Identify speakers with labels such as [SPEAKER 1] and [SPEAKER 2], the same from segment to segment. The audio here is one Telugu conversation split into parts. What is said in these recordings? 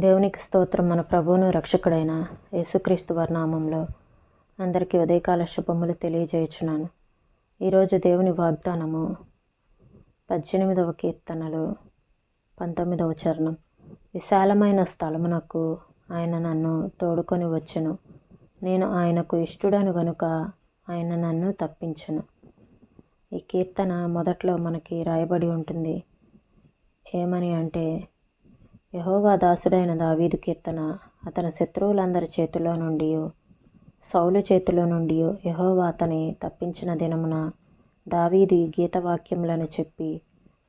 [SPEAKER 1] దేవునికి స్తోత్రం. మన ప్రభువును రక్షకుడైన యేసుక్రీస్తు వారి నామంలో అందరికీ ఉదయకాల శుభములు తెలియజేయుచున్నాను. ఈరోజు దేవుని వాగ్దానము 18వ కీర్తనలు 19వ చరణం. విశాలమైన స్థలమునకు ఆయన నన్ను తోడుకొని వచ్చెను, నేను ఆయనకు ఇష్టడను గనుక ఆయన నన్ను తప్పించెను. ఈ కీర్తన మొదట్లో మనకి రాయబడి ఉంటుంది. ఏమని అంటే, యెహోవా దాసుడైన దావీదు కీర్తన. అతని శత్రువులందరి చేతిలో నుండి, సౌలు చేతిలో నుండి యెహోవా అతని తప్పించిన దినమున దావీదు ఈ గీతవాక్యములను చెప్పి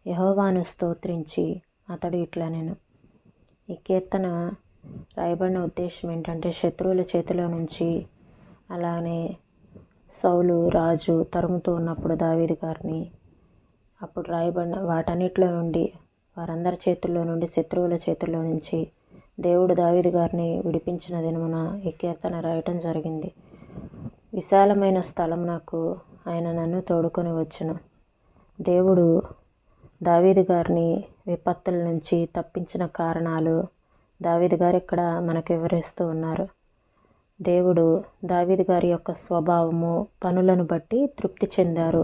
[SPEAKER 1] యెహోవాను స్తోత్రించి అతడు ఇట్లనెను. ఈ కీర్తన రాయబడిన ఉద్దేశం ఏంటంటే, శత్రువుల చేతిలో నుంచి, అలానే సౌలు రాజు తరుముతూ ఉన్నప్పుడు దావీదు గారిని, అప్పుడు రాయబడిన వాటన్నిటిలో నుండి, వారందరి చేతుల్లో నుండి, శత్రువుల చేతుల్లో నుంచి దేవుడు దావీదు గారిని విడిపించిన దినమున ఈ కీర్తన రాయటం జరిగింది. విశాలమైన స్థలం నాకు ఆయన నన్ను తోడుకొని వచ్చును. దేవుడు దావీదు గారిని విపత్తుల నుంచి తప్పించిన కారణాలు దావీదు గారు ఇక్కడ మనకు వివరిస్తూ ఉన్నారు. దేవుడు దావీదు గారి యొక్క స్వభావము, పనులను బట్టి తృప్తి చెందారు.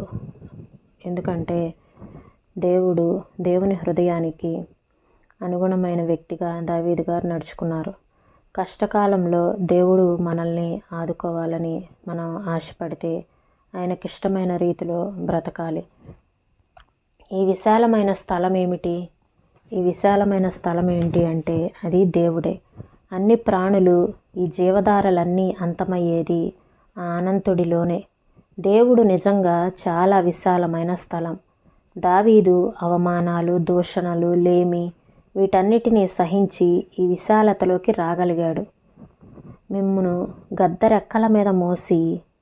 [SPEAKER 1] ఎందుకంటే దేవుని హృదయానికి అనుగుణమైన వ్యక్తిగా దావీదు గారు నడుచుకున్నారు. కష్టకాలంలో దేవుడు మనల్ని ఆదుకోవాలని మనం ఆశపడితే ఆయనకిష్టమైన రీతిలో బ్రతకాలి. ఈ విశాలమైన స్థలం ఏమిటి? ఈ విశాలమైన స్థలం ఏంటి అంటే, అది దేవుడే. అన్ని ప్రాణులు, ఈ జీవధారలన్నీ అంతమయ్యేది ఆ అనంతుడిలోనే. దేవుడు నిజంగా చాలా విశాలమైన స్థలం. దావీదు అవమానాలు, దూషణలు, లేమి, వీటన్నిటినీ సహించి ఈ విశాలతలోకి రాగలిగాడు. మిమ్మును గద్దరెక్కల మీద మోసి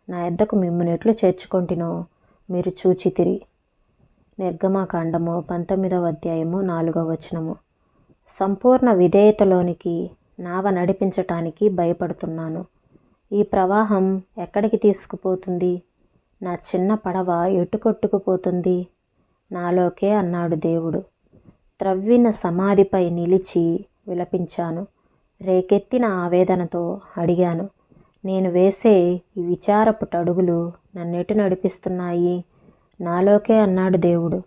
[SPEAKER 1] నా యొద్దకు మిమ్మును ఎట్లు చేర్చుకొంటినో మీరు చూచితిరి. నిర్గమకాండము 19వ అధ్యాయము 4వ వచనము. సంపూర్ణ విధేయతలోనికి నావ నడిపించటానికి భయపడుతున్నాను. ఈ ప్రవాహం ఎక్కడికి తీసుకుపోతుంది? నా చిన్న పడవ ఎటు కొట్టుకుపోతుంది? నాలోకే అన్నాడు దేవుడు. త్రవ్విన సమాధిపై నిలిచి విలపించాను. రేకెత్తిన ఆవేదనతో అడిగాను, నేను వేసే ఈ విచారపు అడుగులు నన్నెటు నడిపిస్తున్నాయి? నాలోకే అన్నాడు దేవుడు.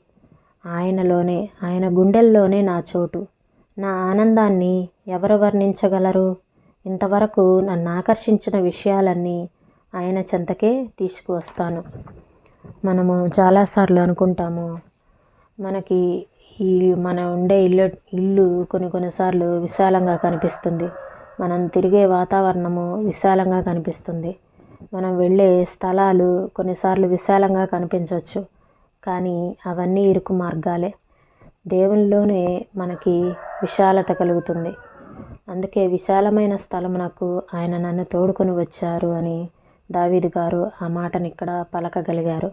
[SPEAKER 1] ఆయనలోనే, ఆయన గుండెల్లోనే నా చోటు. నా ఆనందాన్ని ఎవరు వర్ణించగలరు? ఇంతవరకు నన్ను ఆకర్షించిన విషయాలన్నీ ఆయన చెంతకే తీసుకువస్తాను. మనము చాలాసార్లు అనుకుంటాము, మనకి మన ఉండే ఇల్లు కొన్నిసార్లు విశాలంగా కనిపిస్తుంది. మనం తిరిగే వాతావరణము విశాలంగా కనిపిస్తుంది. మనం వెళ్ళే స్థలాలు కొన్నిసార్లు విశాలంగా కనిపించవచ్చు, కానీ అవన్నీ ఇరుకు మార్గాలే. దేవునిలోనే మనకి విశాలత కలుగుతుంది. అందుకే విశాలమైన స్థలమునకు ఆయన నన్ను తోడుకొని వచ్చారు అని దావీదు గారు ఆ మాటని ఇక్కడ పలకగలిగారు.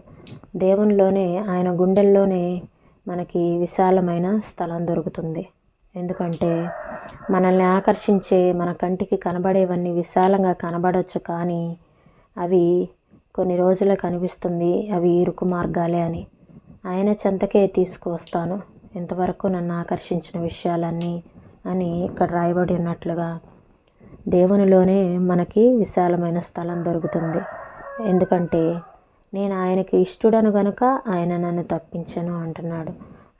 [SPEAKER 1] దేవునిలోనే, ఆయన గుండెల్లోనే మనకి విశాలమైన స్థలం దొరుకుతుంది. ఎందుకంటే మనల్ని ఆకర్షించే, మన కంటికి కనబడేవన్నీ విశాలంగా కనబడవచ్చు, కానీ అవి కొన్ని రోజులకు కనిపిస్తుంది అవి ఇరుకు మార్గాలే అని. ఆయన చెంతకే తీసుకువస్తాను ఇంతవరకు నన్ను ఆకర్షించిన విషయాలన్నీ అని ఇక్కడ రాయబడి ఉన్నట్లుగా దేవునిలోనే మనకి విశాలమైన స్థలం దొరుకుతుంది. ఎందుకంటే నేను ఆయనకి ఇష్టడను గనుక ఆయన నన్ను తప్పించెను అంటున్నాడు.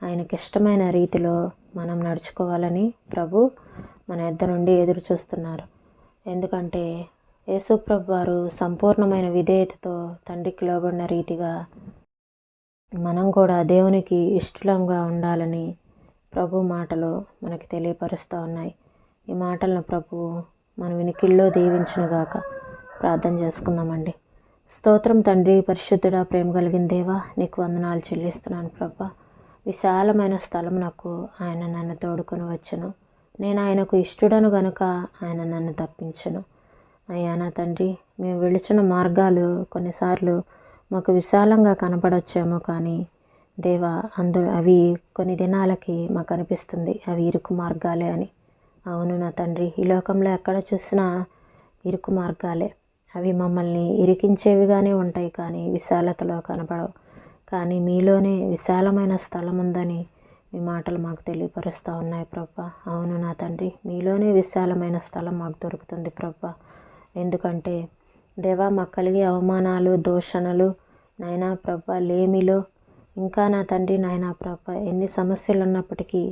[SPEAKER 1] ఆయనకి ఇష్టమైన రీతిలో మనం నడుచుకోవాలని ప్రభు మన యొద్ద నుండి ఎదురు చూస్తున్నారు. ఎందుకంటే యేసు ప్రభు వారు సంపూర్ణమైన విధేయతతో తండ్రికి లోబడిన రీతిగా మనం కూడా దేవునికి ఇష్టంగా ఉండాలని ప్రభు మాటలు మనకి తెలియపరుస్తూ ఉన్నాయి. ఈ మాటలను ప్రభు మన వినికిల్లో దీవించునుగాక. ప్రార్థన చేసుకుందామండి. స్తోత్రం తండ్రి, పరిశుద్ధుడా, ప్రేమ కలిగిన దేవా, నీకు వందనాలు చెల్లిస్తున్నాను ప్రభా. విశాలమైన స్థలం నాకు ఆయన నన్ను తోడుకొని వచ్చును. నేను ఆయనకు ఇష్టడను గనుక ఆయన నన్ను తప్పించను. అయ్యా నా తండ్రి, మేము వెళుచున్న మార్గాలు కొన్నిసార్లు మాకు విశాలంగా కనపడొచ్చేమో, కానీ దేవా అవి కొన్ని దినాలకి మాకు అనిపిస్తుంది అవి ఇరుకు మార్గాలే అని. అవును నా తండ్రి, ఈ లోకంలో ఎక్కడ చూసినా ఇరుకు మార్గాలే. అవి మమ్మల్ని ఇరికించేవిగానే ఉంటాయి, కానీ విశాలతలో కనపడవు. కానీ మీలోనే విశాలమైన స్థలం ఉందని మీ మాటలు మాకు తెలియపరుస్తూ ఉన్నాయి ప్రభా. అవును నా తండ్రి, మీలోనే విశాలమైన స్థలం మాకు దొరుకుతుంది ప్రభా. ఎందుకంటే దేవా, మాకు కలిగే అవమానాలు, దూషణలు నాయనా ప్రభా, లేమిలో ఇంకా నా తండ్రి నాయనా ప్రభా, ఎన్ని సమస్యలు ఉన్నప్పటికీ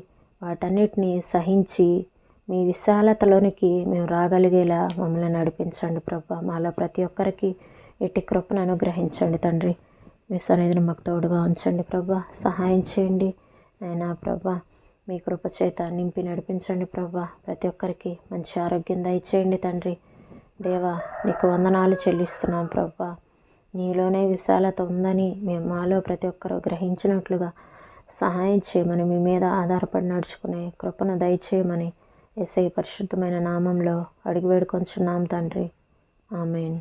[SPEAKER 1] వాటన్నిటినీ సహించి మీ విశాలతలోనికి మేము రాగలిగేలా మమ్మల్ని నడిపించండి ప్రభా. మాలో ప్రతి ఒక్కరికి ఎట్టి కృపను అనుగ్రహించండి తండ్రి. మీ సన్నిధిని మాకు తోడుగా ఉంచండి ప్రభా. సహాయం చేయండి అయినా ప్రభా. మీ కృప చేత నింపి నడిపించండి ప్రభా. ప్రతి ఒక్కరికి మంచి ఆరోగ్యం దయచేయండి తండ్రి. దేవా, నీకు వందనాలు చెల్లిస్తున్నాం ప్రభా. నీలోనే విశాలత ఉందని మేము మాలో ప్రతి ఒక్కరూ గ్రహించినట్లుగా సహాయం చేయమని, మీ మీద ఆధారపడి నడుచుకునే కృపను దయచేయమని యేసయ్య పరిశుద్ధమైన నామంలో అడిగి వేడుకొంచున్నాం తండ్రి. ఆమేన్.